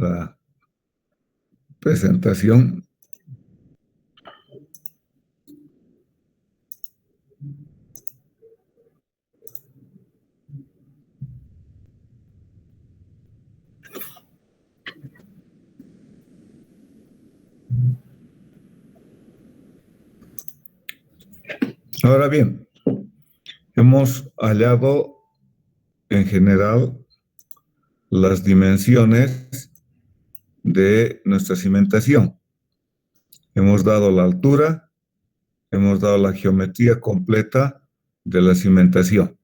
la presentación. Ahora bien, hemos hallado en general las dimensiones de nuestra cimentación. Hemos dado la altura, hemos dado la geometría completa de la cimentación.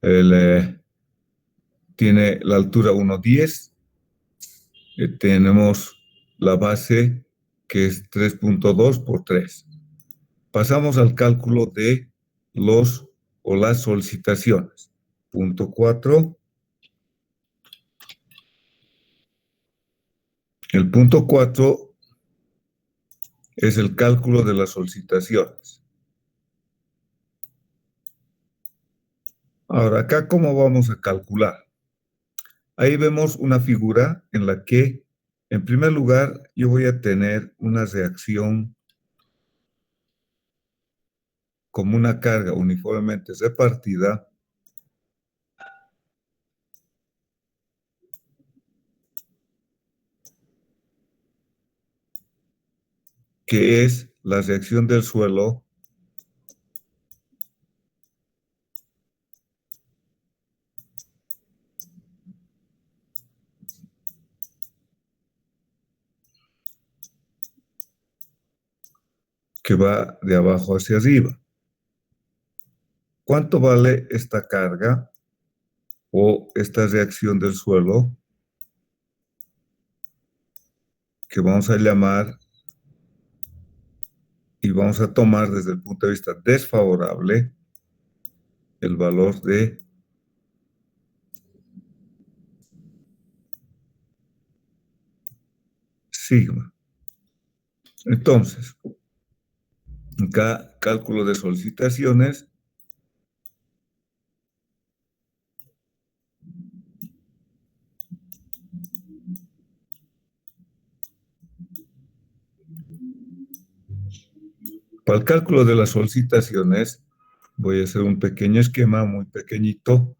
Tiene la altura 1,10, tenemos la base que es 3.2 por 3. Pasamos al cálculo de los o las solicitaciones. Punto 4. El punto 4 es el cálculo de las solicitaciones. Ahora, acá, ¿cómo vamos a calcular? Ahí vemos una figura en la que, en primer lugar, yo voy a tener una reacción como una carga uniformemente repartida que es la reacción del suelo que va de abajo hacia arriba. ¿Cuánto vale esta carga o esta reacción del suelo que vamos a llamar y vamos a tomar desde el punto de vista desfavorable el valor de sigma? Entonces, acá cálculo de solicitaciones. Para el cálculo de las solicitaciones voy a hacer un pequeño esquema muy pequeñito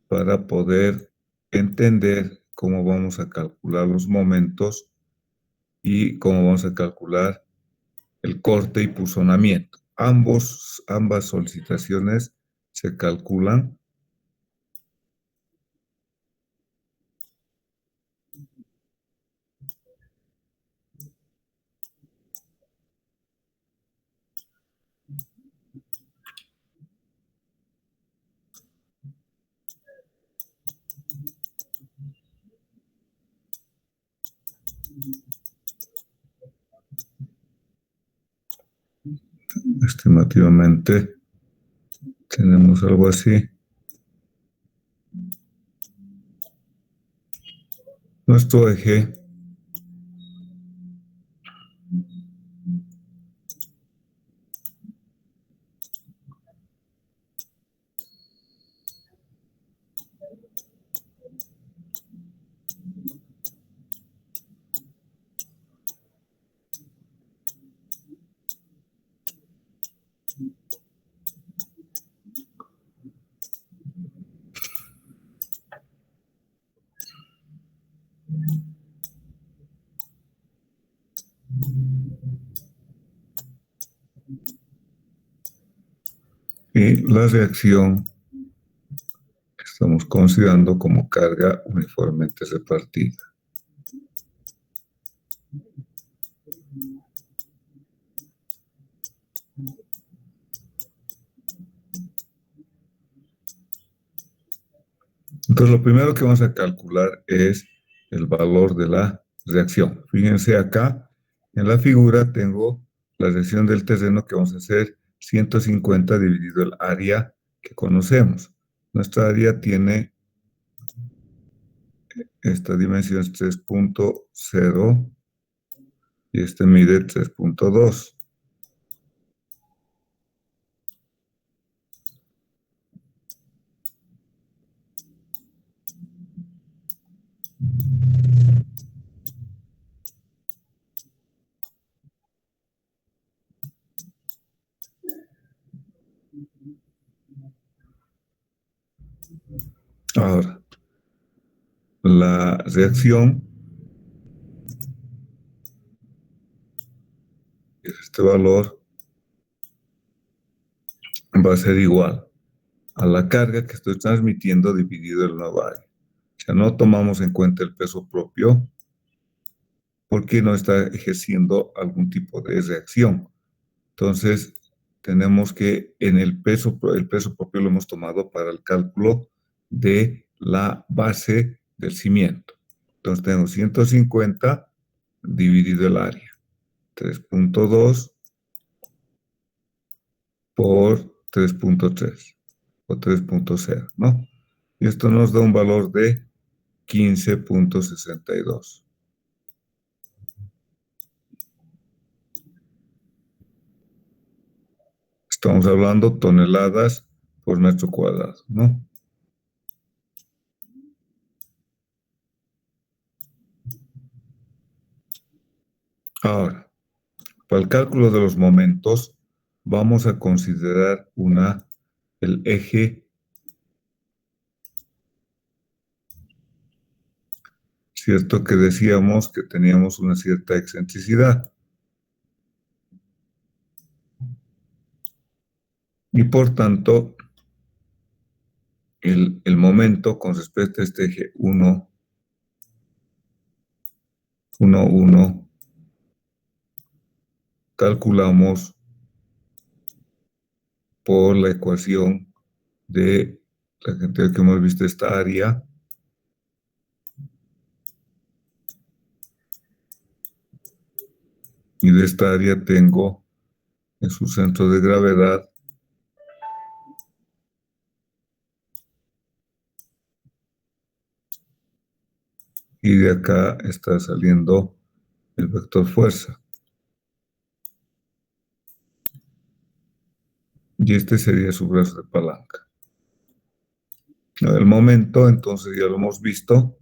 para poder entender cómo vamos a calcular los momentos y cómo vamos a calcular el corte y punzonamiento. Ambas solicitaciones se calculan. Estimativamente tenemos algo así. Nuestro eje y la reacción que estamos considerando como carga uniformemente repartida. Entonces, lo primero que vamos a calcular es el valor de la reacción. Fíjense acá, en la figura tengo la reacción del terreno que vamos a hacer 150 dividido el área que conocemos. Nuestra área tiene esta dimensión es 3.0 y este mide 3.2. Ahora, la reacción es este valor, va a ser igual a la carga que estoy transmitiendo dividido el nuevo área. O sea, no tomamos en cuenta el peso propio porque no está ejerciendo algún tipo de reacción. Entonces, tenemos que en el peso propio lo hemos tomado para el cálculo de la base del cimiento. Entonces, tengo 150 dividido el área, 3.2 por 3.3 o 3.0, ¿no? Y esto nos da un valor de 15.62. Estamos hablando toneladas por metro cuadrado, ¿no? Ahora, para el cálculo de los momentos, vamos a considerar el eje, cierto que decíamos que teníamos una cierta excentricidad. Y por tanto, el momento con respecto a este eje 1, 1, 1, calculamos por la ecuación de la cantidad que hemos visto, esta área, y de esta área tengo en su centro de gravedad, y de acá está saliendo el vector fuerza. Y este sería su brazo de palanca. El momento, entonces ya lo hemos visto,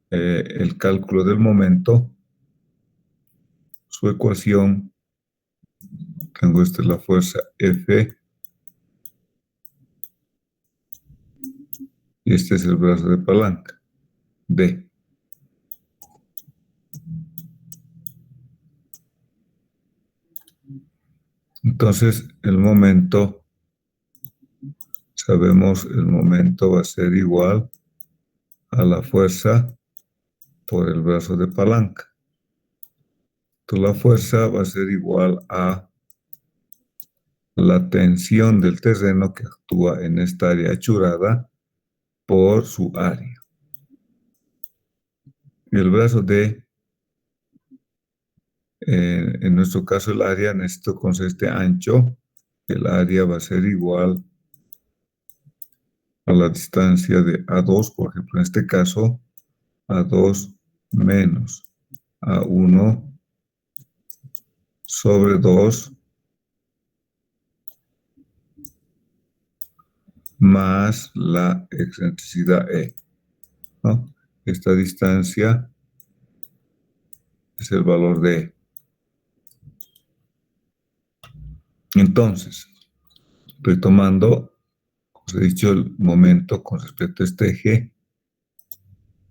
el cálculo del momento, su ecuación, tengo esta es la fuerza F, y este es el brazo de palanca, D. Entonces, el momento, sabemos, el momento va a ser igual a la fuerza por el brazo de palanca. Entonces, la fuerza va a ser igual a la tensión del terreno que actúa en esta área achurada por su área. Y el brazo D, en nuestro caso el área, necesito con este ancho, el área va a ser igual a la distancia de A2, por ejemplo, en este caso, A2 menos A1 sobre 2 más la excentricidad E, ¿no? Esta distancia es el valor de E. Entonces, estoy tomando, como os he dicho, el momento con respecto a este eje.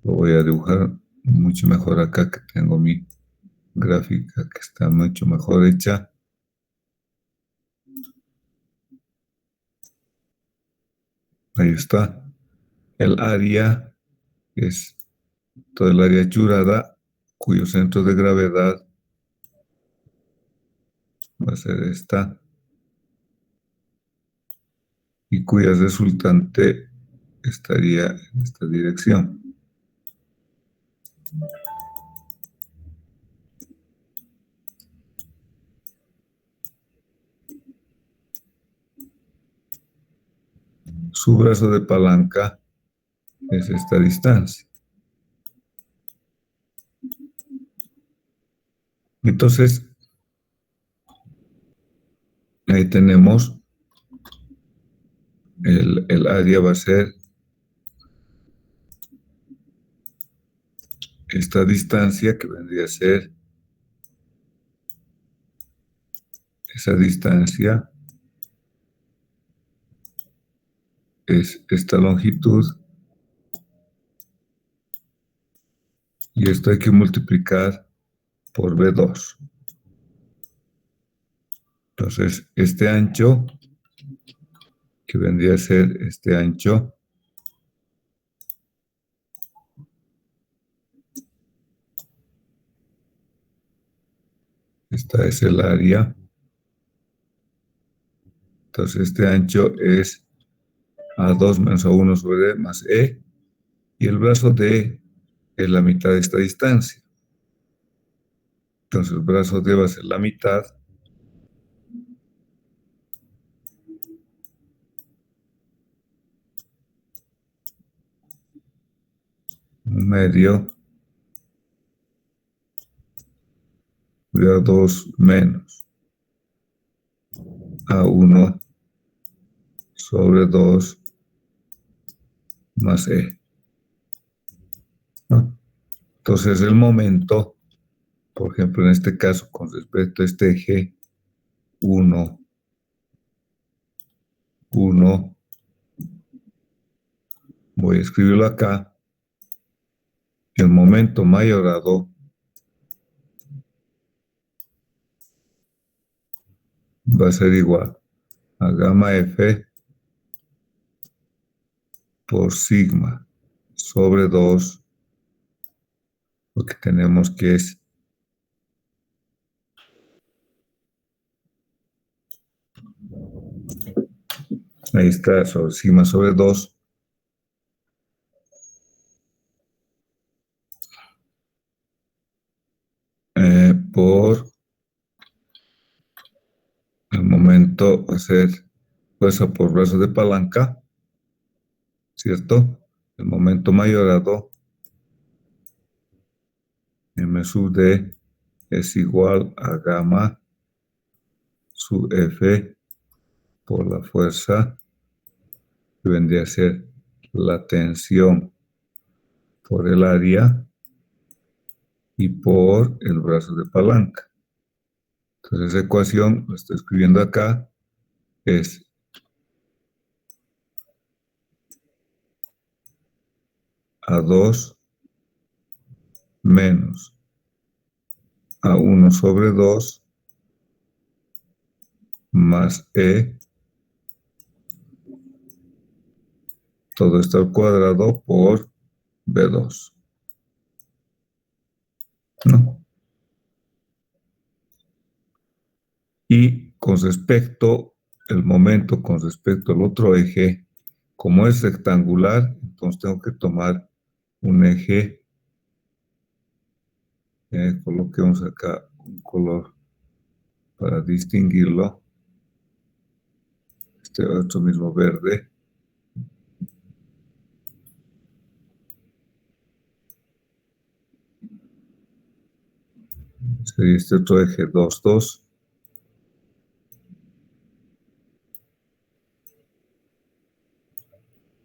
Lo voy a dibujar mucho mejor acá, que tengo mi gráfica que está mucho mejor hecha. Ahí está. El área es toda el área achurada, cuyo centro de gravedad va a ser esta, y cuya resultante estaría en esta dirección. Su brazo de palanca es esta distancia. Entonces, ahí tenemos el área va a ser esta distancia, que vendría a ser esa distancia, es esta longitud, Y esto hay que multiplicar por B2. Entonces, este ancho, que vendría a ser este ancho, esta es el área. Entonces, este ancho es A2 menos A1 sobre D más E. Y el brazo D es la mitad de esta distancia. Entonces, el brazo D va a ser la mitad. Un medio de A2 menos A1 sobre 2 más E. ¿No? Entonces, el momento, por ejemplo, en este caso, con respecto a este eje 1, 1, voy a escribirlo acá. El momento mayorado va a ser igual a gamma F por sigma sobre 2, lo que tenemos que es ahí está, sobre sigma sobre 2 por el momento va a ser fuerza por brazo de palanca, ¿cierto? El momento mayorado M sub D es igual a gamma sub F por la fuerza, que vendría a ser la tensión por el área y por el brazo de palanca. Entonces esa ecuación, la estoy escribiendo acá, es A2 menos A1 sobre 2 más E, todo esto al cuadrado por B2. ¿No? Y con respecto, el momento con respecto al otro eje, como es rectangular, entonces tengo que tomar un eje, coloquemos acá un color para distinguirlo, este otro mismo verde, sería este otro eje 2, 2,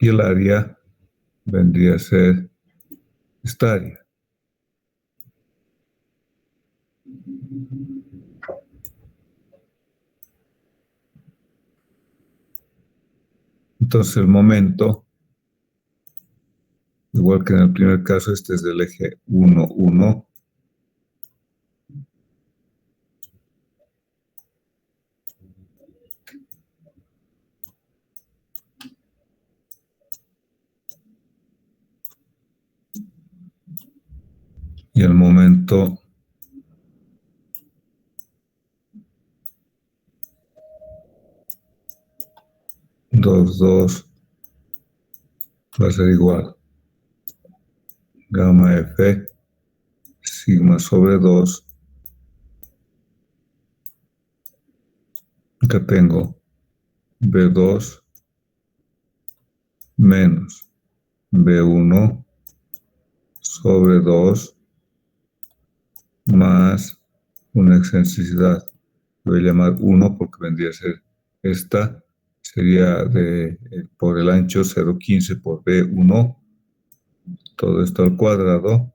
y el área vendría a ser esta área. Entonces el momento, igual que en el primer caso, este es del eje 1, 1, y el momento dos, 2 va a ser igual gamma F sigma sobre 2. Acá tengo B2 menos B1 sobre 2 más una excentricidad. Voy a llamar 1 porque vendría a ser esta. Sería por el ancho 0,15 por B1. Todo esto al cuadrado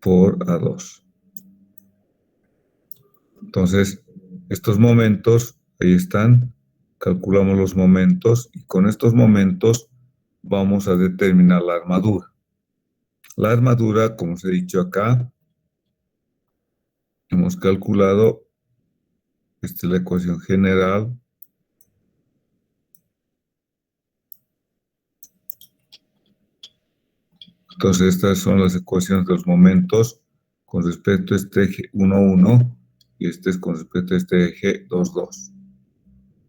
por A2. Entonces, estos momentos, ahí están, calculamos los momentos y con estos momentos vamos a determinar la armadura. La armadura, como os he dicho acá, hemos calculado, esta es la ecuación general. Entonces, estas son las ecuaciones de los momentos con respecto a este eje 1, 1 y este es con respecto a este eje 2, 2.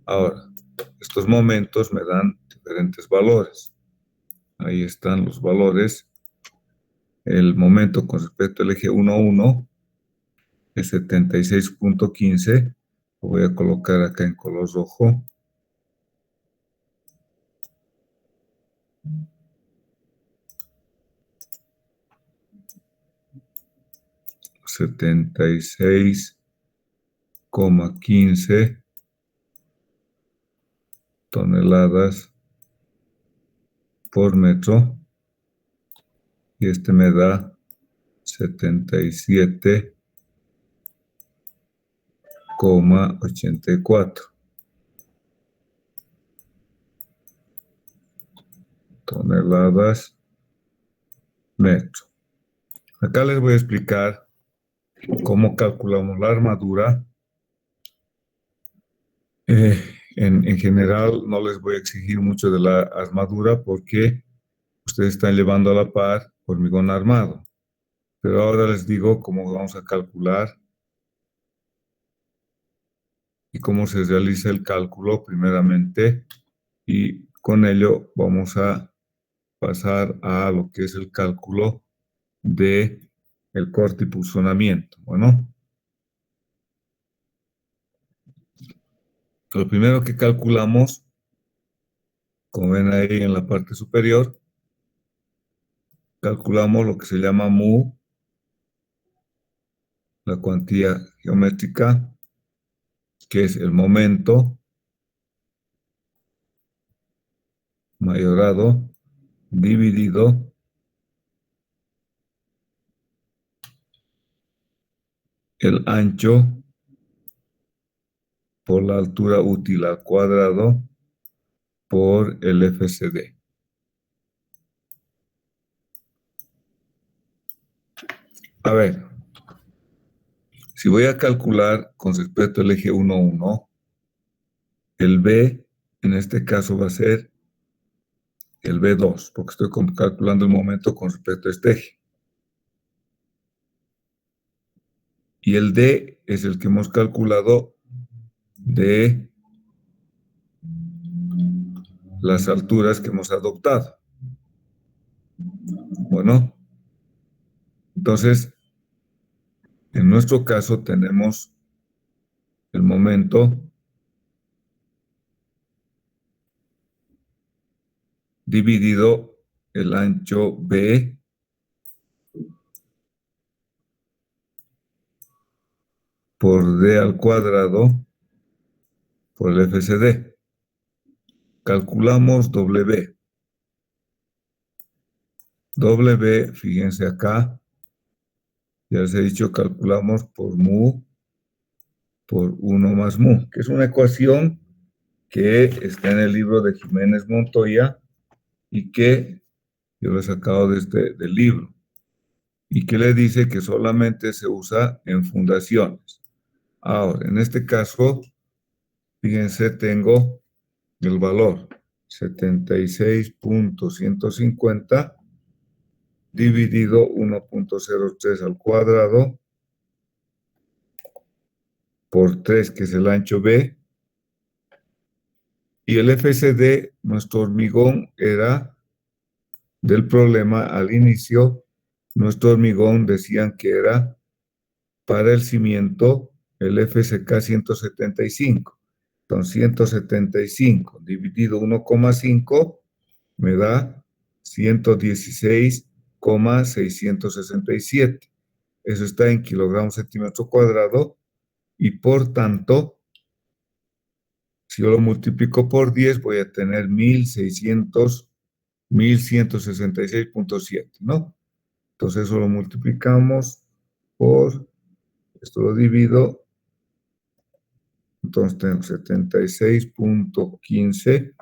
Ahora, estos momentos me dan diferentes valores. Ahí están los valores. El momento con respecto al eje 1, 1 es 76.15. Lo voy a colocar acá en color rojo. 76,15 toneladas por metro. Y este me da 77,84 toneladas metro. Acá les voy a explicar cómo calculamos la armadura. En general no les voy a exigir mucho de la armadura porque ustedes están llevando a la par hormigón armado. Pero ahora les digo cómo vamos a calcular y cómo se realiza el cálculo primeramente, y con ello vamos a pasar a lo que es el cálculo de el corte y punzonamiento. Bueno, lo primero que calculamos, como ven ahí en la parte superior, calculamos lo que se llama mu, la cuantía geométrica, que es el momento mayorado dividido el ancho por la altura útil al cuadrado por el FCD. A ver, si voy a calcular con respecto al eje 1, 1, el B en este caso va a ser el B2, porque estoy calculando el momento con respecto a este eje. Y el D es el que hemos calculado de las alturas que hemos adoptado. Bueno, entonces, en nuestro caso tenemos el momento dividido el ancho B por D al cuadrado por el FCD. Calculamos W. W, fíjense acá, ya les he dicho, calculamos por mu por 1 más mu, que es una ecuación que está en el libro de Jiménez Montoya y que yo lo he sacado del libro, y que le dice que solamente se usa en fundaciones. Ahora, en este caso, fíjense, tengo el valor 76.150 dividido 1.03 al cuadrado por 3, que es el ancho B, y el FCD, nuestro hormigón, era del problema al inicio. Nuestro hormigón decían que era para el cimiento el FCK 175. Entonces 175 dividido 1,5 me da 116,667. Eso está en kilogramos centímetro cuadrado, y por tanto, si yo lo multiplico por 10, voy a tener 1166.7, ¿no? Entonces eso lo multiplicamos por, esto lo divido, entonces tengo 76.15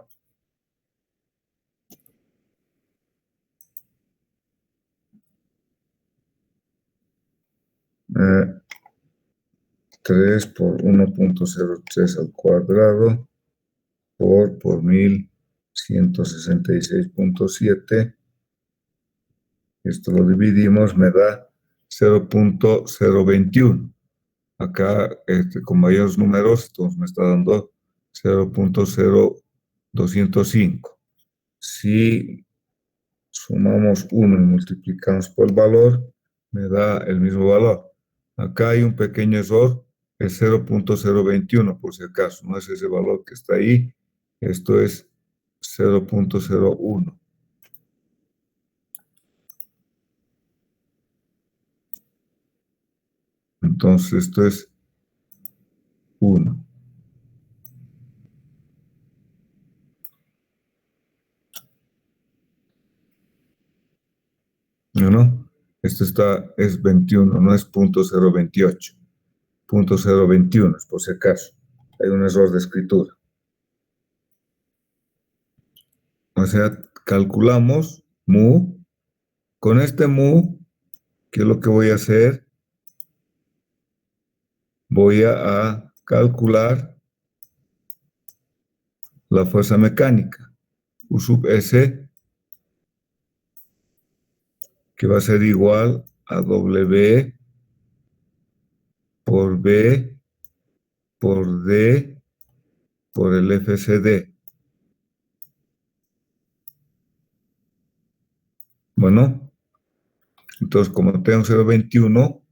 3 por 1.03 al cuadrado por 1166.7. Esto lo dividimos, me da 0.021. Acá, con mayores números, entonces me está dando 0.0205. Si sumamos 1 y multiplicamos por el valor, me da el mismo valor. Acá hay un pequeño error, es 0.021, por si acaso, no es ese valor que está ahí, esto es 0.01. Entonces, esto es 1. ¿No? Esto es 21, no es 0.028. 0.021, por si acaso. Hay un error de escritura. O sea, calculamos mu. Con este mu, ¿qué es lo que voy a hacer? Voy a calcular la fuerza mecánica. U sub S, que va a ser igual a W por B por D por el FCD. Bueno, entonces como tengo 0.21,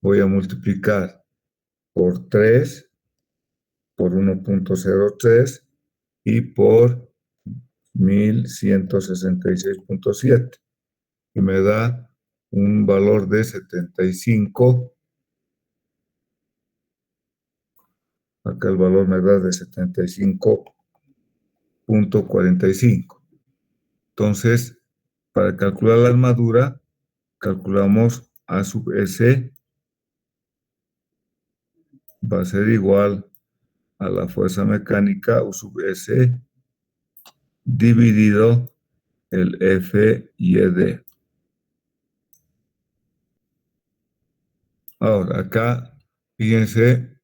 voy a multiplicar por 3 por 1.03 y por 1166.7. Y me da un valor de 75. Acá el valor me da de 75.45. Entonces, para calcular la armadura, calculamos A sub S va a ser igual a la fuerza mecánica U sub S dividido el F y ED. Ahora, acá, fíjense,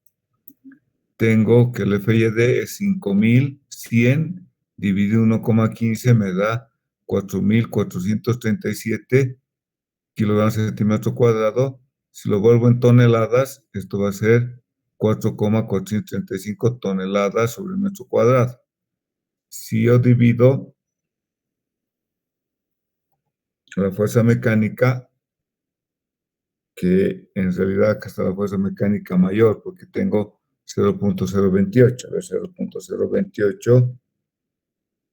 tengo que el F y ED es 5100 dividido 1,15 me da 4437 kilogramos por centímetro cuadrado. Si lo vuelvo en toneladas, esto va a ser 4,435 toneladas sobre metro cuadrado. Si yo divido la fuerza mecánica, que en realidad acá está la fuerza mecánica mayor, porque tengo 0.028, a ver, 0.028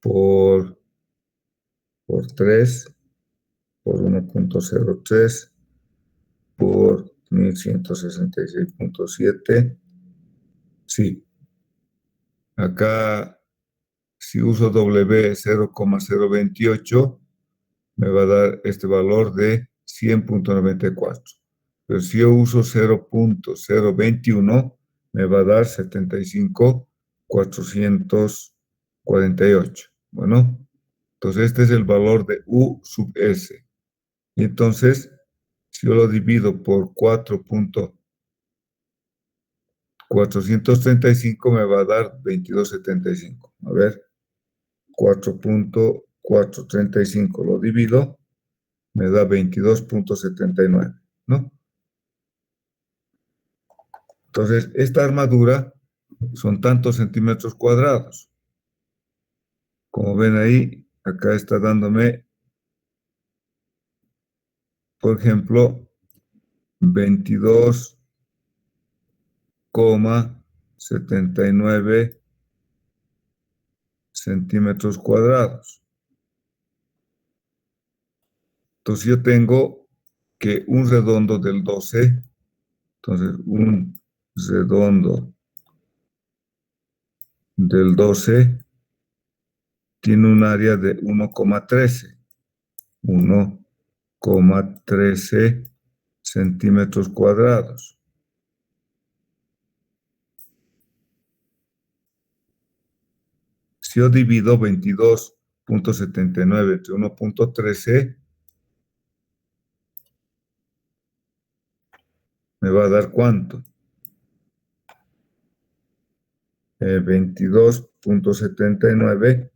por 3 por 1.03 por 1166.7. Sí, acá si uso W 0,028, me va a dar este valor de 100.94. Pero si yo uso 0.021, me va a dar 75.448. Bueno, entonces este es el valor de U sub S. Y entonces, si yo lo divido por 4.435, me va a dar 22.75. A ver, 4.435 lo divido, me da 22.79, ¿no? Entonces, esta armadura son tantos centímetros cuadrados. Como ven ahí, acá está dándome, por ejemplo, 22,79 centímetros cuadrados. Entonces yo tengo que un redondo del 12, entonces un redondo del 12 tiene un área de 1,13. 1,13 centímetros cuadrados. Si yo divido 22.79 entre 1.13, me va a dar ¿cuánto? 22.79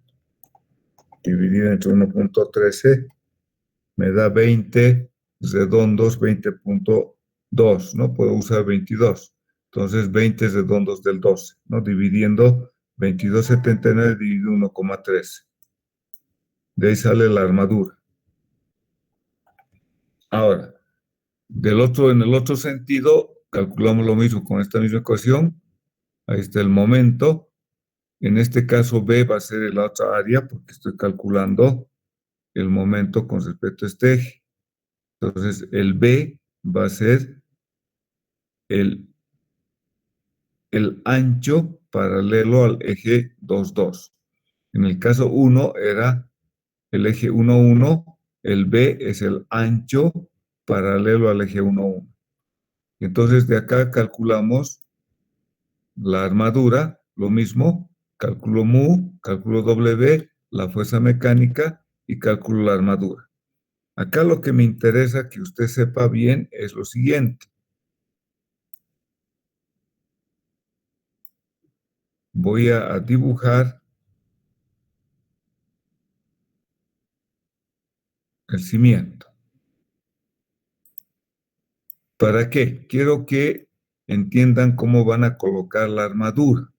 dividido entre 1.13 me da 20 redondos, 20.2, ¿no? Puedo usar 22. Entonces, 20 redondos del 12, ¿no? Dividiendo 22.79 dividido 1.13. De ahí sale la armadura. Ahora, en el otro sentido, calculamos lo mismo con esta misma ecuación. Ahí está el momento. En este caso, B va a ser la otra área porque estoy calculando el momento con respecto a este eje. Entonces, el B va a ser el ancho paralelo al eje 2, 2. En el caso 1 era el eje 1, 1, el B es el ancho paralelo al eje 1, 1. Entonces, de acá calculamos la armadura, lo mismo, cálculo mu, cálculo W, la fuerza mecánica y cálculo la armadura. Acá lo que me interesa que usted sepa bien es lo siguiente. Voy a dibujar el cimiento. ¿Para qué? Quiero que entiendan cómo van a colocar la armadura.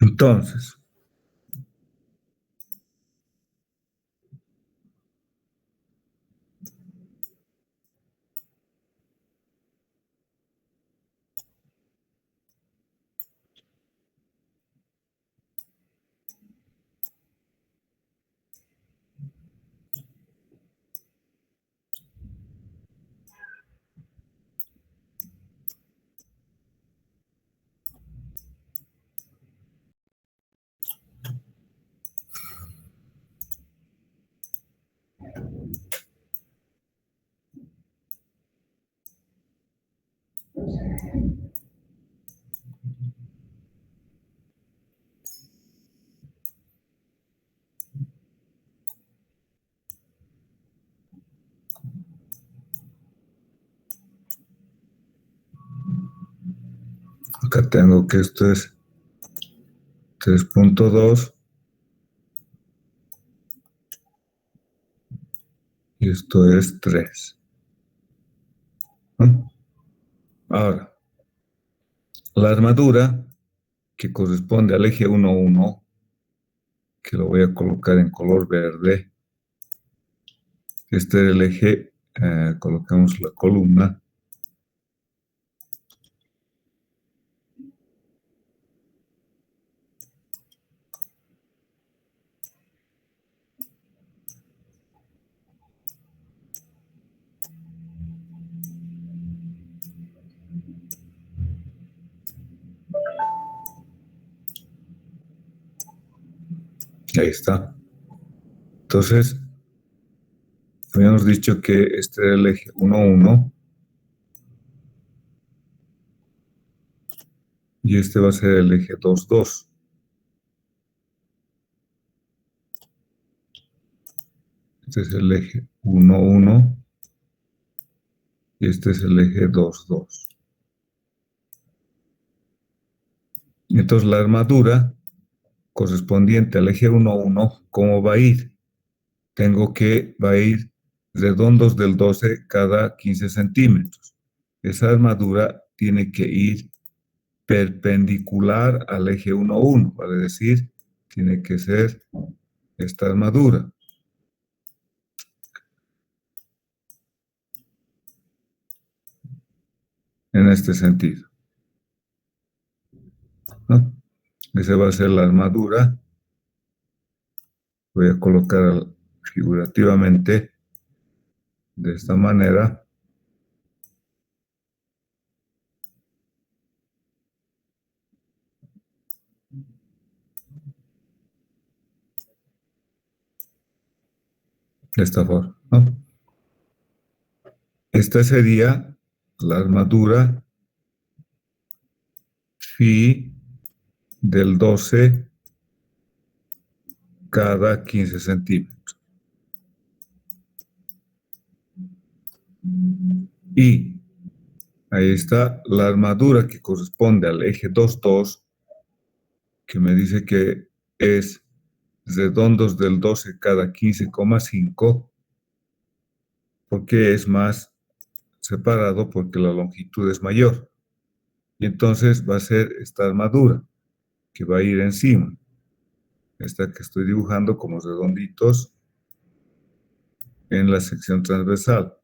Entonces, acá tengo que esto es 3.2 y esto es 3. ¿No? Ahora, la armadura que corresponde al eje 1, 1, que lo voy a colocar en color verde. Este es el eje, colocamos la columna. Ahí está. Entonces, habíamos dicho que este era el eje 1, 1 y este va a ser el eje 2, 2. Este es el eje 1, 1 y este es el eje 2, 2. Entonces, la armadura correspondiente al eje 1, 1, ¿cómo va a ir? Va a ir redondos del 12 cada 15 centímetros. Esa armadura tiene que ir perpendicular al eje 1, 1, vale decir, tiene que ser esta armadura. En este sentido, ¿no? Esa va a ser la armadura. Voy a colocar figurativamente de esta manera. De esta forma, ¿no? Esta sería la armadura phi del 12 cada 15 centímetros. Y ahí está la armadura que corresponde al eje 2, 2, que me dice que es redondos del 12 cada 15,5, porque es más separado porque la longitud es mayor. Y entonces va a ser esta armadura que va a ir encima. Esta que estoy dibujando como redonditos en la sección transversal.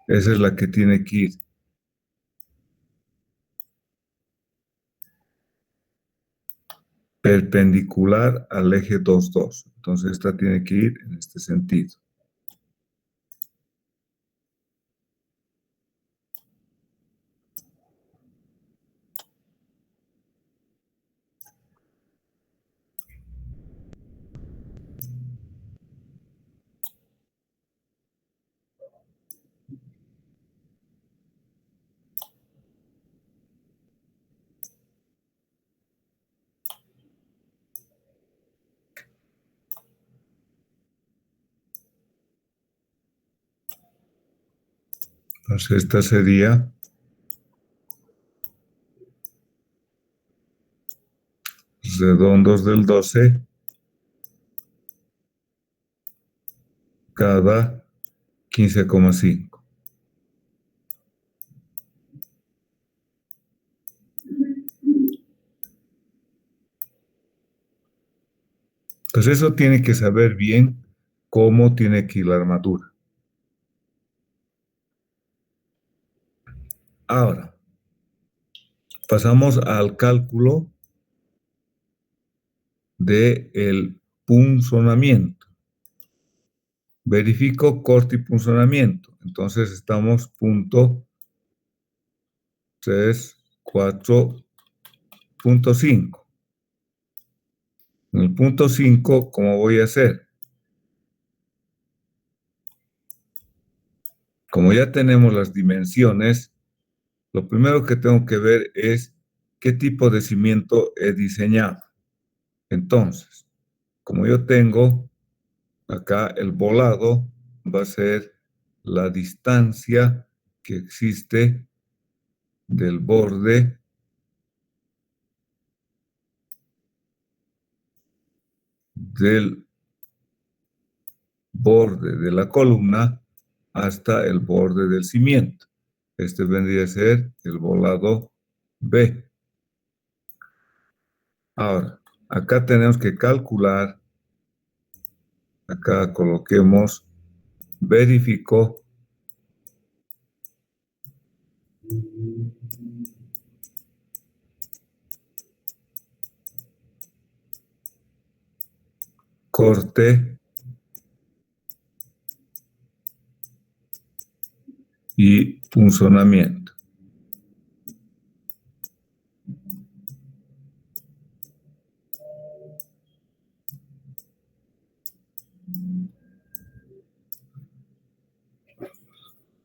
Esa es la que tiene que ir perpendicular al eje 2, 2. Entonces esta tiene que ir en este sentido. Entonces esta sería redondos del 12 cada 15,5. Entonces eso tiene que saber bien cómo tiene que ir la armadura. Ahora, pasamos al cálculo del punzonamiento. Verifico corte y punzonamiento. Entonces estamos punto 3, 4.5. En el punto 5, ¿cómo voy a hacer? Como ya tenemos las dimensiones, lo primero que tengo que ver es qué tipo de cimiento he diseñado. Entonces, como yo tengo acá el volado, va a ser la distancia que existe del borde de la columna hasta el borde del cimiento. Este vendría a ser el volado B. Ahora, acá tenemos que calcular, acá coloquemos, verifico corte y punzonamiento.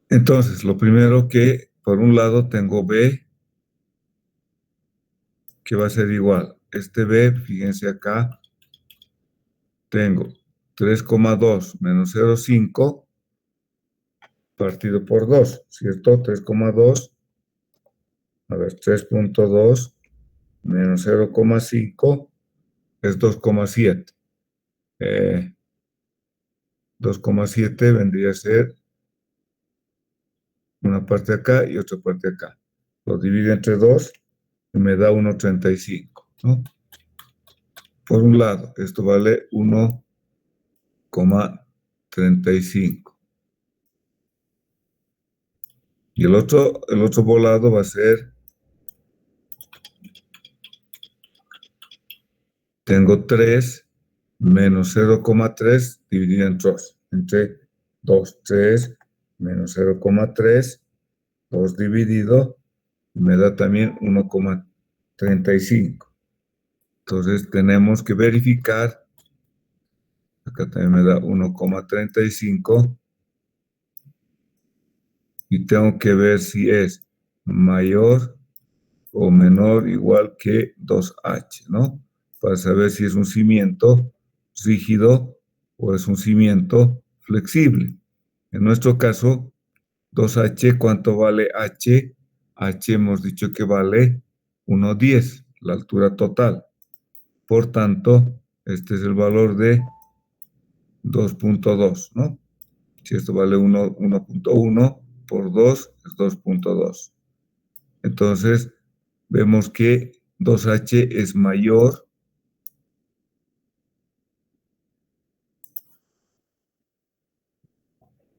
Entonces, lo primero que, por un lado, tengo B, que va a ser igual. Este B, fíjense acá, tengo 3,2 menos 0,5 partido por 2, ¿cierto? 3,2, a ver, 3.2 menos 0,5 es 2,7. 2,7 vendría a ser una parte acá y otra parte acá. Lo divido entre 2 y me da 1,35, ¿no? Por un lado, esto vale 1,35. Y el otro volado va a ser, tengo 3 menos 0,3 dividido entre 2, 3 menos 0,3, 2 dividido, y me da también 1,35. Entonces tenemos que verificar, acá también me da 1,35, y tengo que ver si es mayor o menor o igual que 2H, ¿no? Para saber si es un cimiento rígido o es un cimiento flexible. En nuestro caso, 2H, ¿cuánto vale H? H hemos dicho que vale 1,10, la altura total. Por tanto, este es el valor de 2,2, ¿no? Si esto vale 1,1 por 2 es 2,2. Entonces, vemos que 2H es mayor,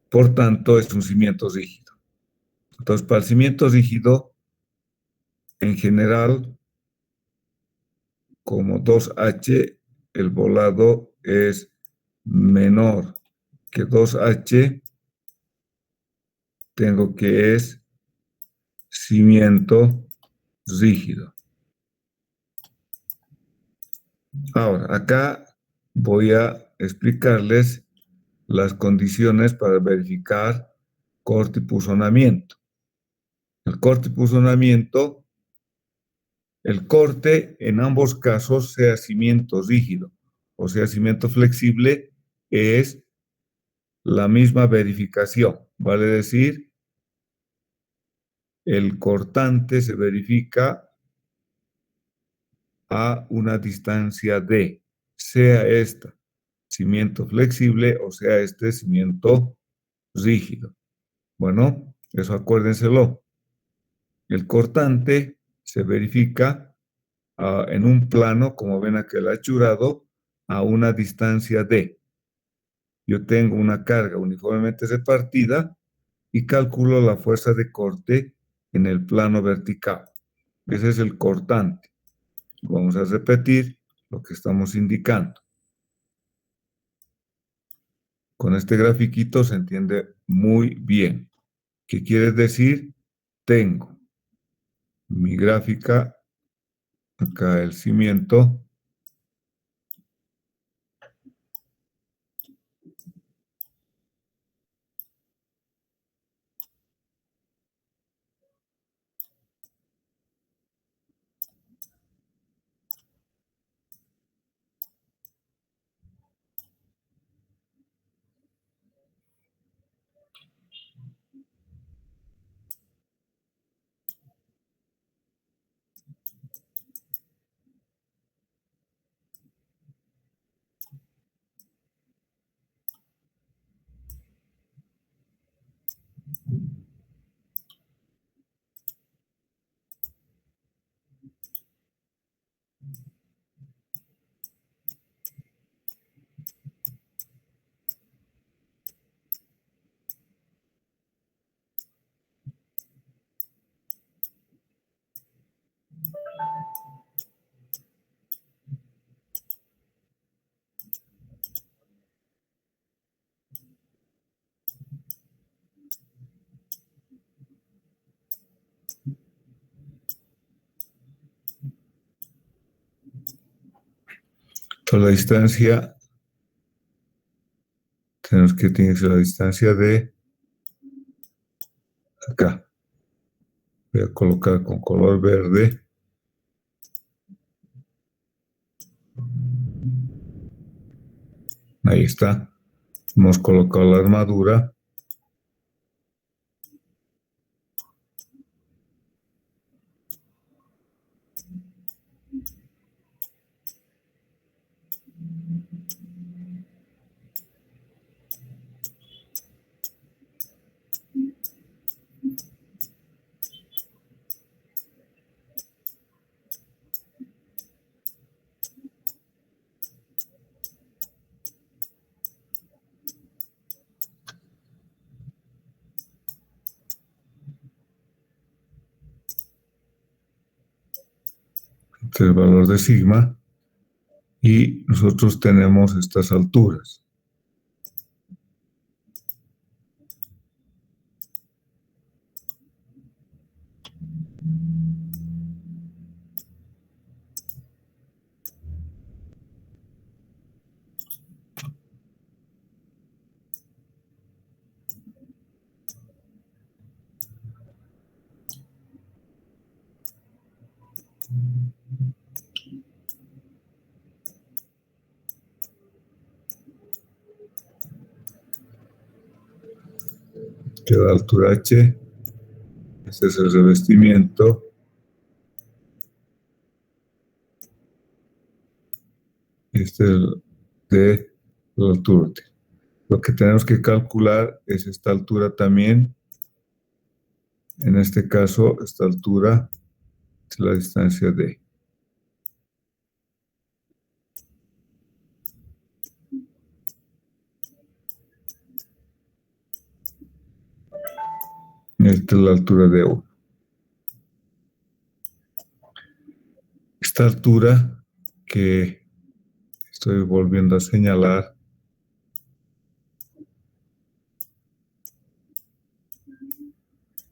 por tanto, es un cimiento rígido. Entonces, para el cimiento rígido, en general, como 2H, el volado es menor que 2H, tengo que es cimiento rígido. Ahora, acá voy a explicarles las condiciones para verificar corte y punzonamiento. El corte y punzonamiento, el corte en ambos casos, sea cimiento rígido o sea cimiento flexible, es la misma verificación. Vale decir, el cortante se verifica a una distancia de, sea esta cimiento flexible o sea este cimiento rígido. Bueno, eso acuérdenselo. El cortante se verifica en un plano, como ven aquel achurado, a una distancia de. Yo tengo una carga uniformemente repartida y calculo la fuerza de corte en el plano vertical. Ese es el cortante. Vamos a repetir lo que estamos indicando. Con este grafiquito se entiende muy bien. ¿Qué quiere decir? Tengo mi gráfica, acá el cimiento, toda la distancia, tenemos que tiene que ser la distancia de acá. Voy a colocar con color verde. Ahí está. Hemos colocado la armadura. Este es el valor de sigma. Y nosotros tenemos estas alturas. Que da altura h. Este es el revestimiento. Este es de la altura t. Lo que tenemos que calcular es esta altura también. En este caso, esta altura es la distancia d. Esta es la altura de 1. Esta altura que estoy volviendo a señalar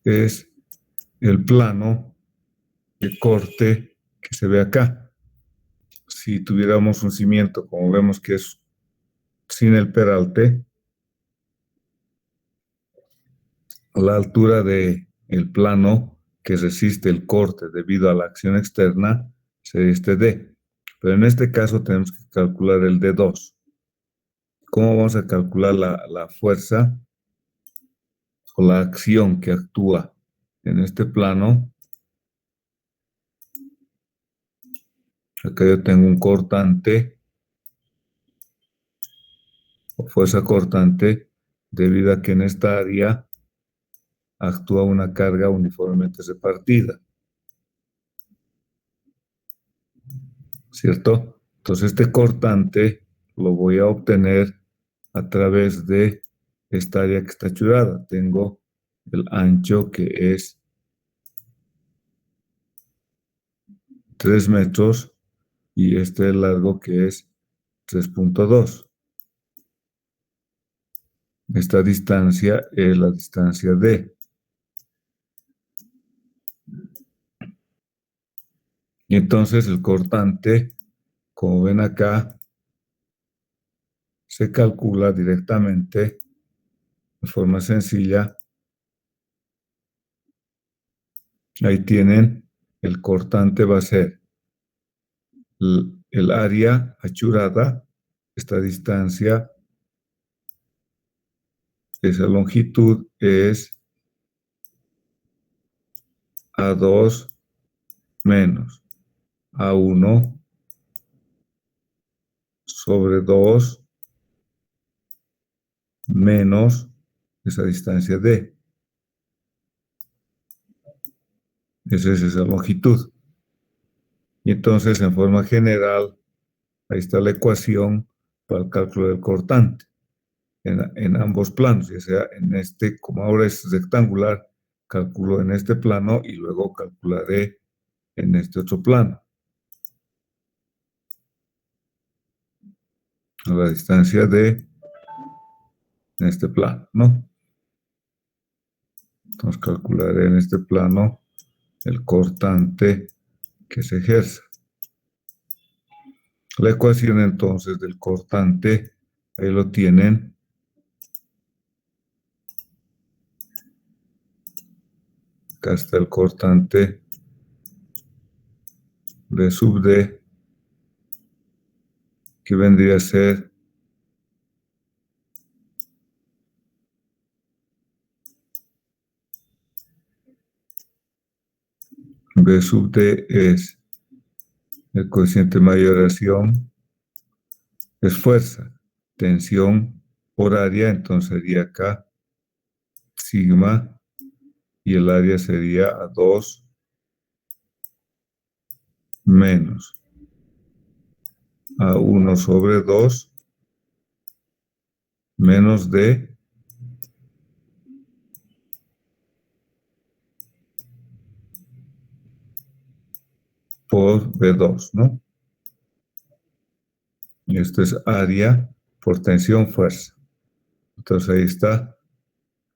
es el plano de corte que se ve acá. Si tuviéramos un cimiento, como vemos que es sin el peralte, la altura del plano que resiste el corte debido a la acción externa sería este D. Pero en este caso tenemos que calcular el D2. ¿Cómo vamos a calcular la fuerza o la acción que actúa en este plano? Acá yo tengo un cortante o fuerza cortante debido a que en esta área actúa una carga uniformemente repartida, ¿cierto? Entonces este cortante lo voy a obtener a través de esta área que está achurada. Tengo el ancho que es 3 metros y este el largo que es 3.2. Esta distancia es la distancia D. Y entonces el cortante, como ven acá, se calcula directamente de forma sencilla. Ahí tienen, el cortante va a ser el área achurada, esta distancia, esa longitud es A2 menos A1 sobre 2 menos esa distancia D. Esa es esa longitud. Y entonces, en forma general, ahí está la ecuación para el cálculo del cortante en ambos planos, ya sea en este, como ahora es rectangular, calculo en este plano y luego calcularé en este otro plano. A la distancia de en este plano, ¿no? Entonces calcularé en este plano el cortante que se ejerce. La ecuación entonces del cortante, ahí lo tienen. Acá está el cortante de sub D, que vendría a ser B sub D es el coeficiente de mayoración, es fuerza, tensión por área, entonces sería acá sigma y el área sería A2 menos A1 sobre 2 menos D por B2, ¿no? Y esto es área por tensión, fuerza. Entonces ahí está,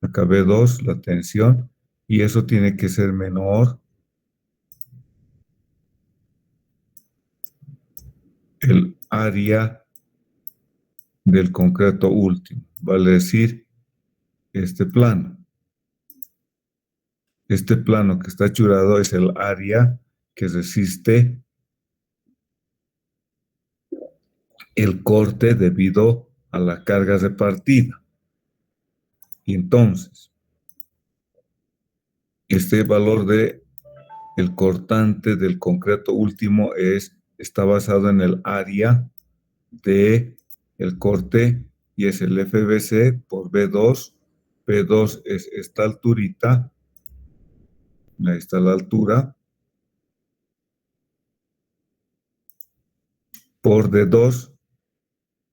acá B2, la tensión, y eso tiene que ser menor el área del concreto último, vale decir, este plano. Este plano que está churado es el área que resiste el corte debido a la carga repartida. Y entonces, este valor de el cortante del concreto último está basado en el área de el corte y es el FBC por B2. B2 es esta alturita, ahí está la altura, por D2,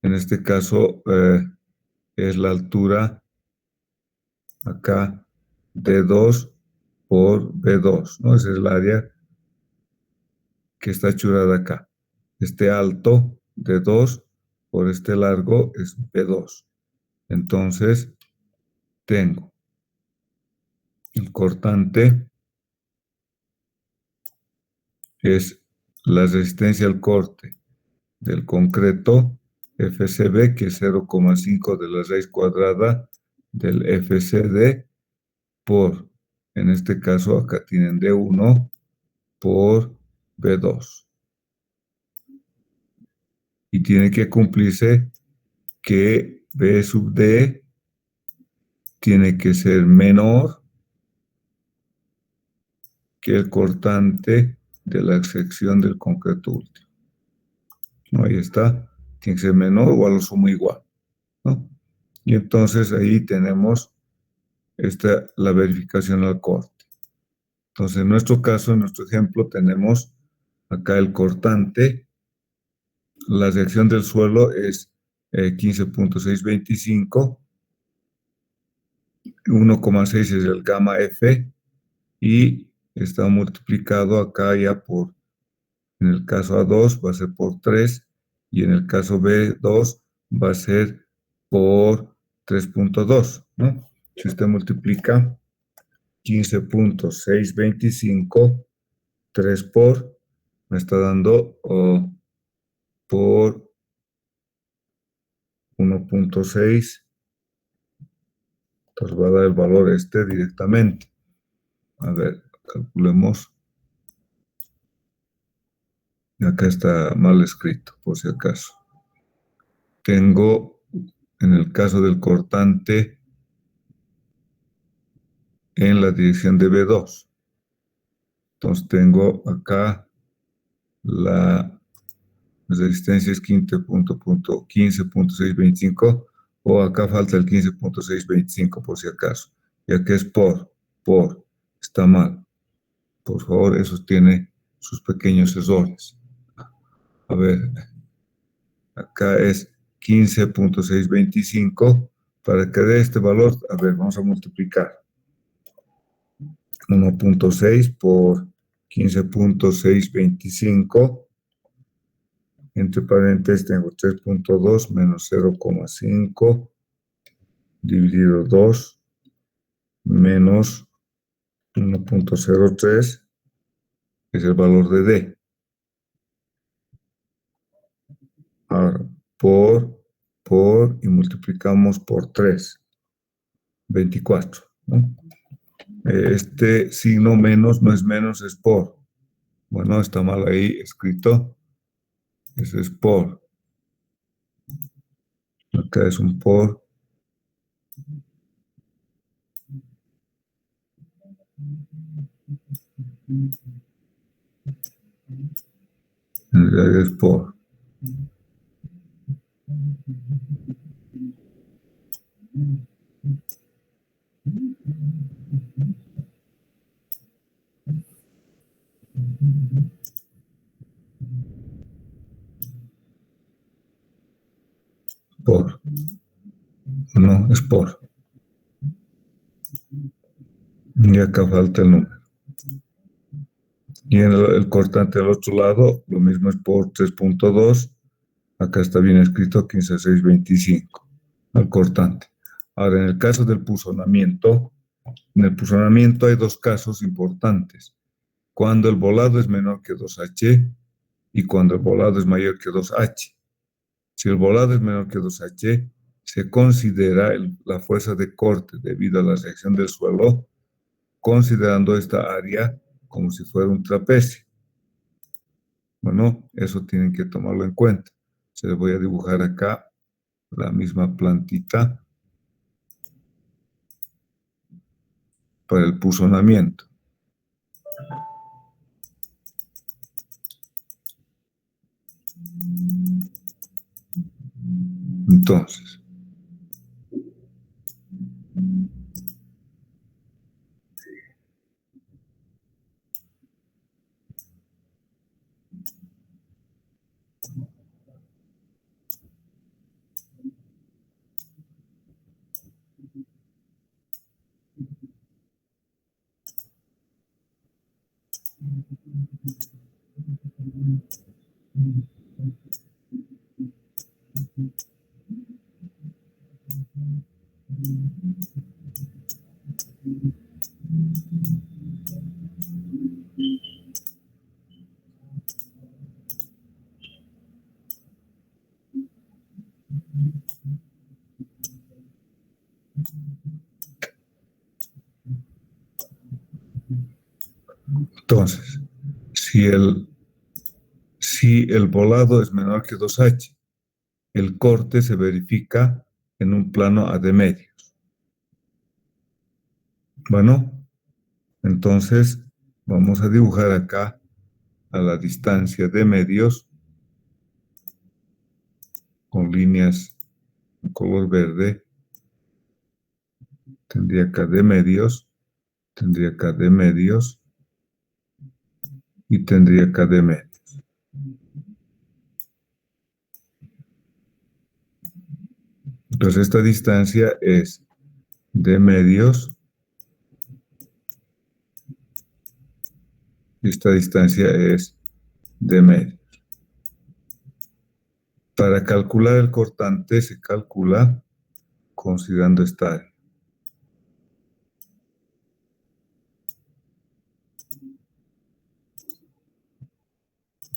en este caso es la altura acá D2 por B2, ¿no? Ese es el área que está churada acá. Este alto D2 por este largo es B2. Entonces, tengo el cortante es la resistencia al corte del concreto FCB, que es 0,5 de la raíz cuadrada del FCD por, en este caso acá tienen D1 por B2. Y tiene que cumplirse que B sub D tiene que ser menor que el cortante de la sección del concreto último. ¿No? Ahí está, tiene que ser menor o a lo sumo igual, ¿no? Y entonces ahí tenemos la verificación al corte. Entonces, en nuestro caso, en nuestro ejemplo, tenemos acá el cortante. La reacción del suelo es 15.625, 1,6 es el gamma F y está multiplicado acá ya por, en el caso A2 va a ser por 3 y en el caso B2 va a ser por 3.2, ¿no? Si usted multiplica 15.625, 3 por, me está dando por 1.6, entonces va a dar el valor este directamente. A ver, calculemos. Acá está mal escrito, por si acaso. Tengo, en el caso del cortante, en la dirección de B2. Entonces tengo acá la resistencia es 15.625 o acá falta el 15.625 por si acaso. Ya que es por, está mal. Por favor, eso tiene sus pequeños errores. A ver, acá es 15.625. Para que dé este valor, a ver, vamos a multiplicar. 1.6 por 15.625. Entre paréntesis tengo 3.2 menos 0,5 dividido 2 menos 1.03, que es el valor de D. Ahora, y multiplicamos por 3, 24, ¿no? Este signo menos no es menos, es por. Bueno, está mal ahí escrito. Ese es por. Acá es un por. En realidad es por. Por. No, es por. Y acá falta el número. Y en el cortante del otro lado, lo mismo es por 3.2. Acá está bien escrito 15,625, al cortante. Ahora, en el caso del puzonamiento, en el puzonamiento hay dos casos importantes. Cuando el volado es menor que 2H y cuando el volado es mayor que 2H. Si el volado es menor que 2H, se considera la fuerza de corte debido a la reacción del suelo, considerando esta área como si fuera un trapecio. Bueno, eso tienen que tomarlo en cuenta. Se les voy a dibujar acá la misma plantita para el puzonamiento. Entonces, entonces, si el volado es menor que 2H, el corte se verifica en un plano a de medios. Bueno, entonces vamos a dibujar acá a la distancia de medios con líneas en color verde. Tendría acá de medios, tendría acá de medios y tendría acá de medios. Entonces esta distancia es de medios y esta distancia es de medios. Para calcular el cortante se calcula considerando esta área.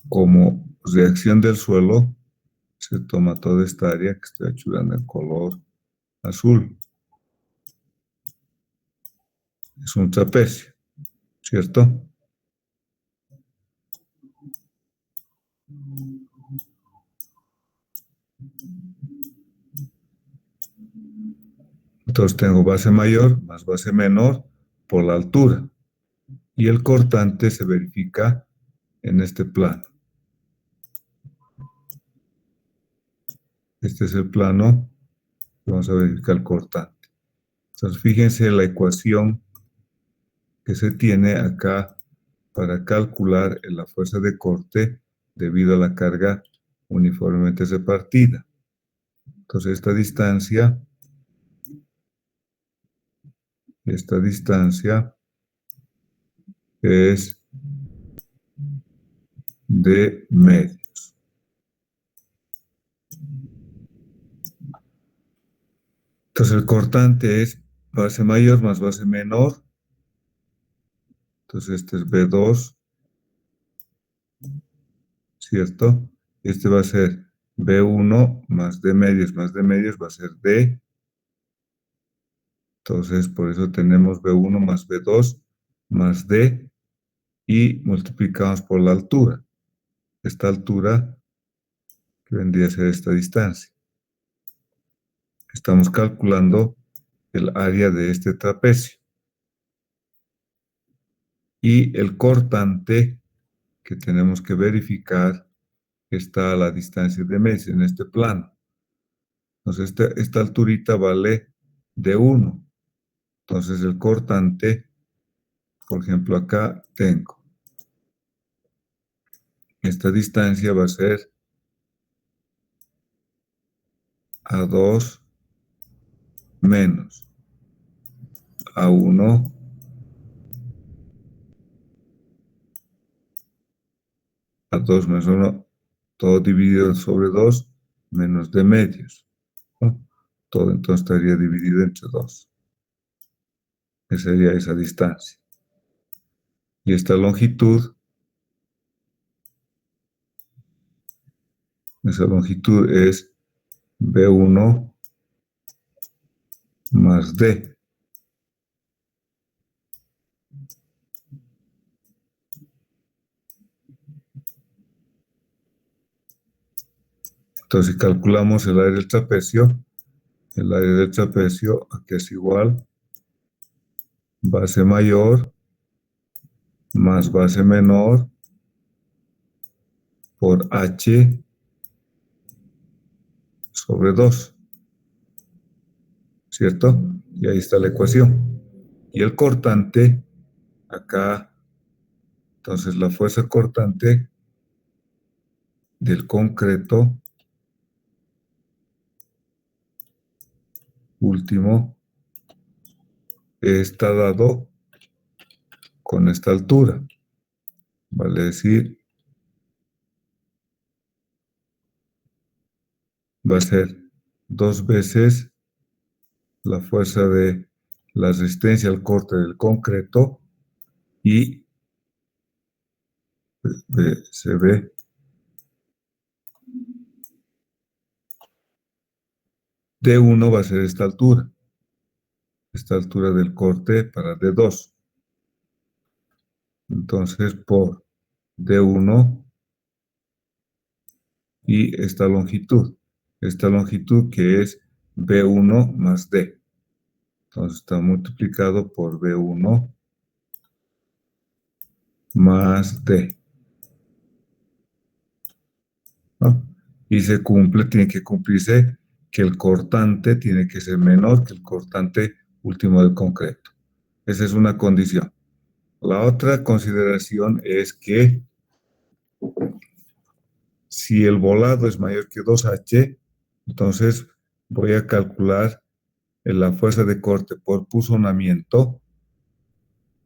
Como reacción del suelo, se toma toda esta área que estoy achurando en color azul. Es un trapecio, ¿cierto? Entonces tengo base mayor más base menor por la altura. Y el cortante se verifica en este plano. Este es el plano que vamos a verificar el cortante. Entonces fíjense la ecuación que se tiene acá para calcular la fuerza de corte debido a la carga uniformemente repartida. Entonces esta distancia es de medios. Entonces el cortante es base mayor más base menor. Entonces este es B2, ¿cierto? Este va a ser B1 más D medios va a ser D. Entonces por eso tenemos B1 más B2 más D y multiplicamos por la altura. Esta altura que vendría a ser esta distancia. Estamos calculando el área de este trapecio. Y el cortante que tenemos que verificar está a la distancia de medios en este plano. Entonces esta alturita vale de 1. Entonces el cortante, por ejemplo acá tengo, esta distancia va a ser A2 menos A1 2 menos 1, todo dividido sobre 2, menos d medios, ¿no? Todo entonces estaría dividido entre 2. Esa sería esa distancia. Y esta longitud, esa longitud es B1 más D. Entonces, si calculamos el área del trapecio, aquí es igual base mayor más base menor por H sobre 2, ¿cierto? Y ahí está la ecuación. Y el cortante, acá, entonces la fuerza cortante del concreto último está dado con esta altura. Vale decir, va a ser 2 veces la fuerza de la resistencia al corte del concreto y se ve D1 va a ser esta altura del corte para D2. Entonces, por D1 y esta longitud que es B1 más D. Entonces está multiplicado por B1 más D, ¿no? Y tiene que cumplirse que el cortante tiene que ser menor que el cortante último del concreto. Esa es una condición. La otra consideración es que si el volado es mayor que 2H, entonces voy a calcular la fuerza de corte por punzonamiento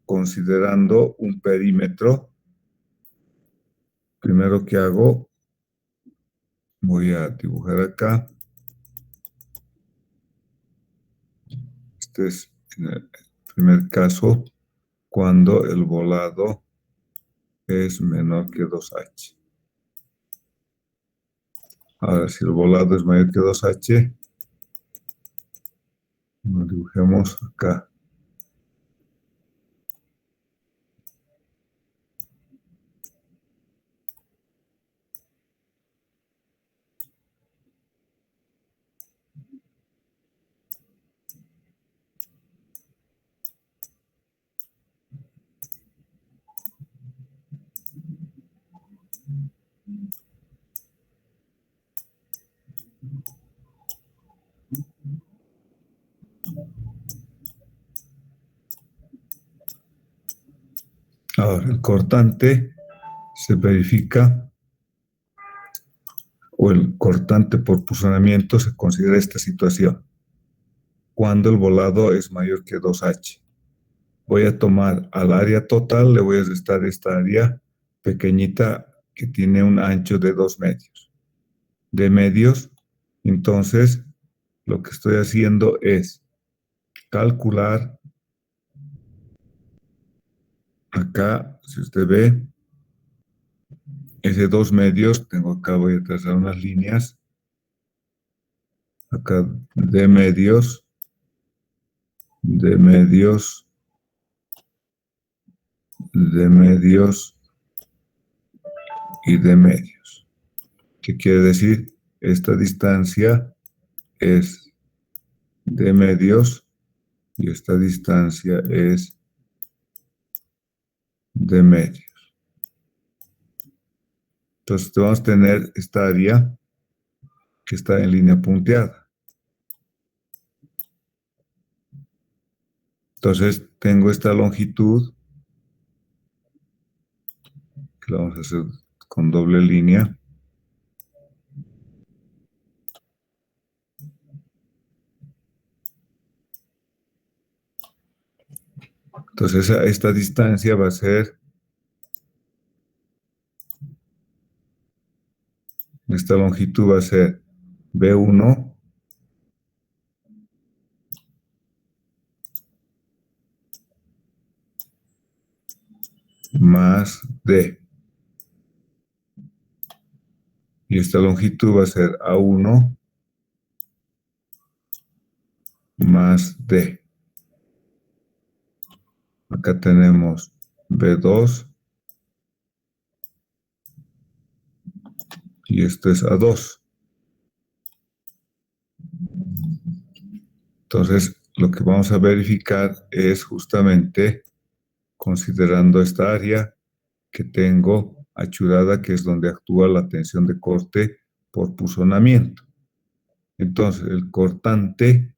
considerando un perímetro. Primero que hago, voy a dibujar acá. Este es en el primer caso cuando el volado es menor que 2H. Ahora, si el volado es mayor que 2H, lo dibujemos acá. Ahora, el cortante se verifica, o el cortante por punzonamiento se considera esta situación, cuando el volado es mayor que 2H. Voy a tomar al área total, le voy a restar esta área pequeñita que tiene un ancho de 2 medios. De medios, entonces, lo que estoy haciendo es calcular, acá, si usted ve, ese 2 medios, tengo acá, voy a trazar unas líneas, acá de medios, de medios, de medios y de medios. ¿Qué quiere decir? Esta distancia es de medios y esta distancia es de medios. Entonces vamos a tener esta área que está en línea punteada. Entonces tengo esta longitud, que la vamos a hacer con doble línea. Entonces esta distancia va a ser esta longitud va a ser B1 más D. Y esta longitud va a ser A1 más D. Acá tenemos B2 y esto es A2. Entonces, lo que vamos a verificar es justamente considerando esta área que tengo achurada, que es donde actúa la tensión de corte por puzonamiento. Entonces, el cortante,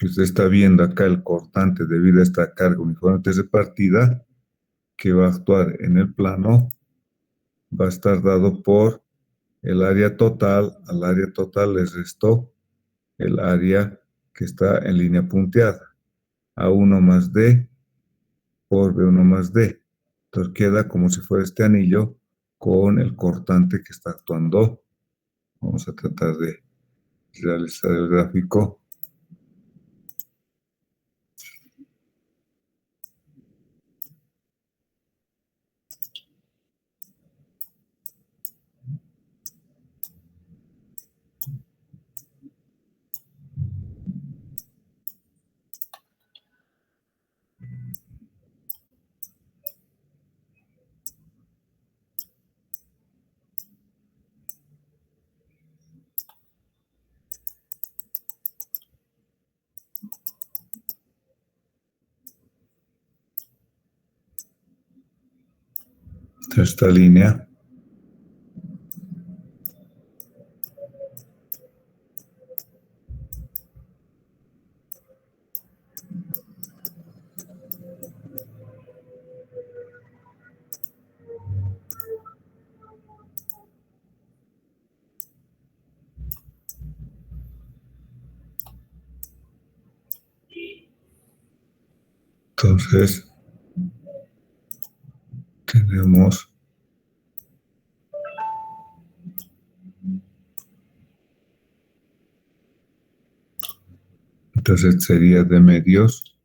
si usted está viendo acá el cortante debido a esta carga uniforme de partida, que va a actuar en el plano, va a estar dado por el área total. Al área total le restó el área que está en línea punteada, A1 más D por B1 más D. Entonces queda como si fuera este anillo con el cortante que está actuando. Vamos a tratar de realizar el gráfico. Esta línea. Entonces, tenemos entonces sería de medios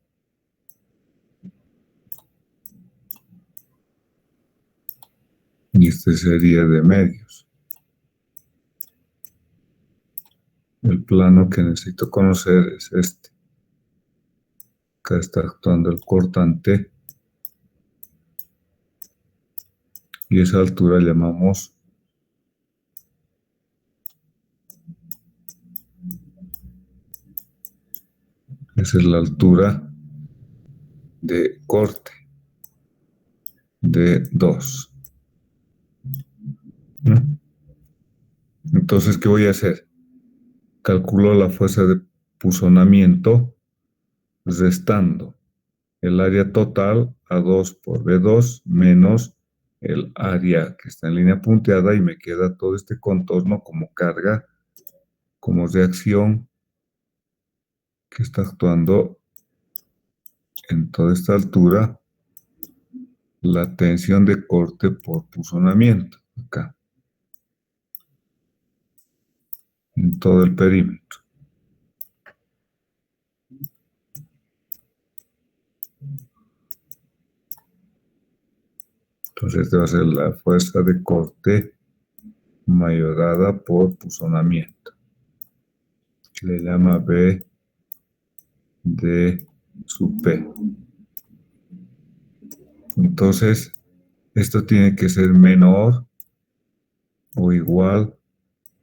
y este sería de medios. El plano que necesito conocer es este. Acá está actuando el cortante y esa altura llamamos esa es la altura de corte de 2. Entonces, ¿qué voy a hacer? Calculo la fuerza de puzonamiento restando el área total A2 por B2 menos el área que está en línea punteada y me queda todo este contorno como carga, como reacción que está actuando en toda esta altura, la tensión de corte por puzonamiento, acá, en todo el perímetro. Entonces, esta va a ser la fuerza de corte mayorada por puzonamiento. Le llama B de sub P. Entonces, esto tiene que ser menor o igual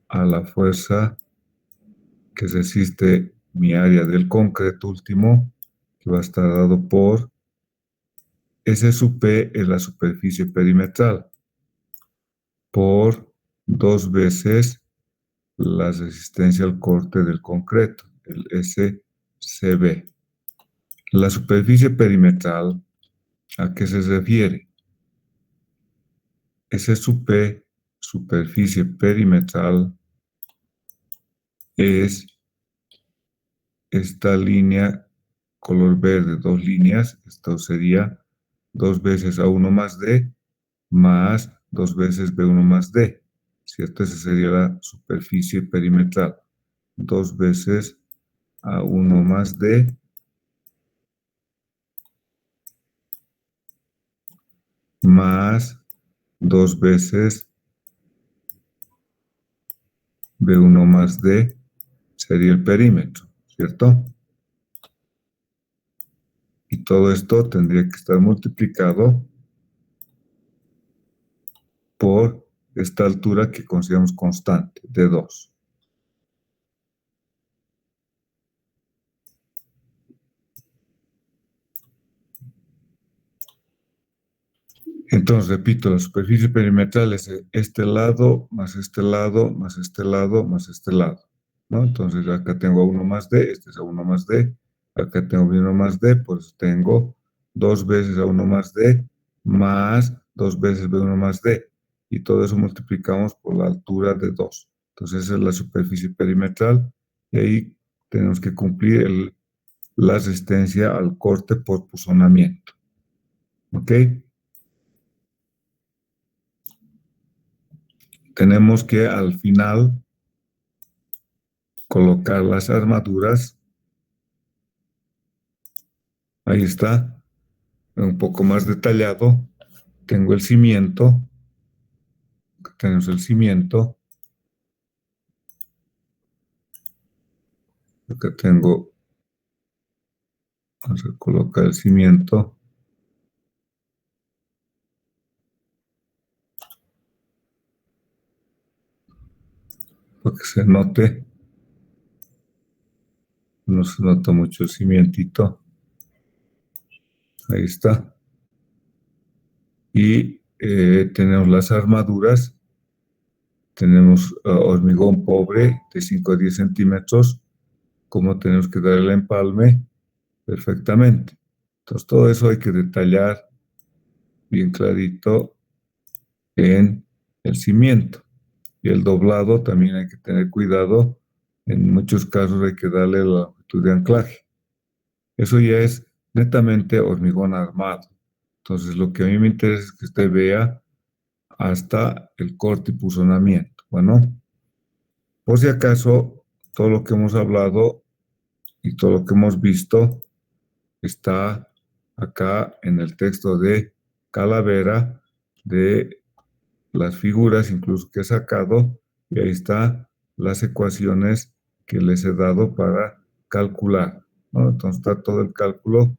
a la fuerza que resiste mi área del concreto último, que va a estar dado por S sub P es la superficie perimetral, por 2 veces la resistencia al corte del concreto, el SCB. La superficie perimetral, ¿a qué se refiere? S sub P, superficie perimetral, es esta línea color verde, 2 líneas, esto sería 2 veces A1 más D, más 2 veces B1 más D, ¿cierto? Esa sería la superficie perimetral. 2 veces A1 más D más 2 veces B1 más D sería el perímetro, ¿cierto? Y todo esto tendría que estar multiplicado por esta altura que consideramos constante, de 2. Entonces, repito, la superficie perimetral es este lado, más este lado, más este lado, más este lado, ¿no? Entonces, acá tengo A1 más D, este es A1 más D, acá tengo B1 más D, pues tengo 2 veces A1 más D, más 2 veces B1 más D, y todo eso multiplicamos por la altura de 2. Entonces, esa es la superficie perimetral, y ahí tenemos que cumplir la resistencia al corte por puzonamiento, ¿ok? Tenemos que al final colocar las armaduras. Ahí está, un poco más detallado. Tengo el cimiento. Acá tenemos el cimiento. Acá tengo, vamos a colocar el cimiento para que se note. No se nota mucho el cimientito. Ahí está. Y tenemos las armaduras. Tenemos hormigón pobre de 5 a 10 centímetros. Como tenemos que dar el empalme perfectamente. Entonces todo eso hay que detallar bien clarito en el cimiento. Y el doblado también hay que tener cuidado. En muchos casos hay que darle la longitud de anclaje. Eso ya es netamente hormigón armado. Entonces lo que a mí me interesa es que usted vea hasta el corte y puzonamiento. Bueno, por si acaso, todo lo que hemos hablado y todo lo que hemos visto está acá en el texto de Calavera, de las figuras incluso que he sacado, y ahí están las ecuaciones que les he dado para calcular, ¿no? Entonces está todo el cálculo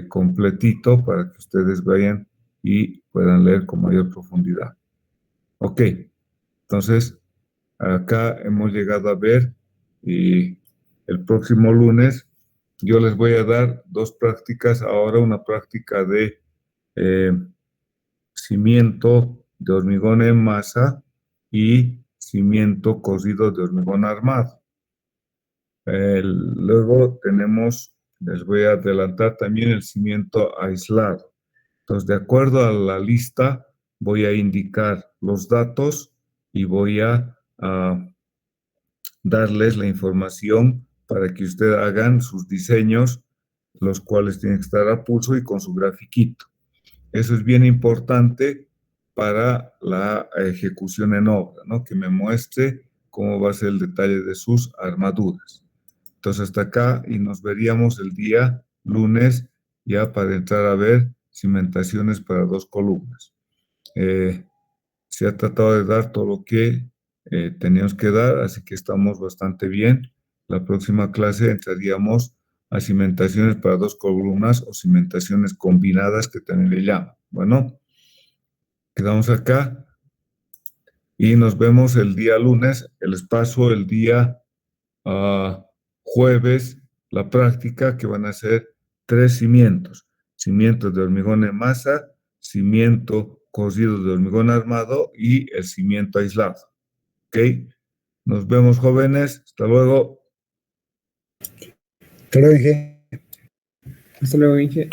completito para que ustedes vayan y puedan leer con mayor profundidad. Ok, entonces acá hemos llegado a ver y el próximo lunes yo les voy a dar 2 prácticas, ahora una práctica de eh, cimiento de hormigón en masa y cimiento cocido de hormigón armado. Luego tenemos, les voy a adelantar también el cimiento aislado. Entonces, de acuerdo a la lista, voy a indicar los datos y voy a darles la información para que ustedes hagan sus diseños, los cuales tienen que estar a pulso y con su grafiquito. Eso es bien importante para la ejecución en obra, ¿no? Que me muestre cómo va a ser el detalle de sus armaduras. Entonces, hasta acá y nos veríamos el día lunes ya para entrar a ver cimentaciones para 2 columnas. Se ha tratado de dar todo lo que teníamos que dar, así que estamos bastante bien. La próxima clase entraríamos a cimentaciones para 2 columnas o cimentaciones combinadas que también le llaman. Bueno, quedamos acá y nos vemos el día lunes. Les paso el día jueves la práctica que van a ser 3 cimientos. Cimientos de hormigón en masa, cimiento cocido de hormigón armado y el cimiento aislado. ¿Ok? Nos vemos, jóvenes. Hasta luego. Hasta luego, Inge. Hasta luego, Inge.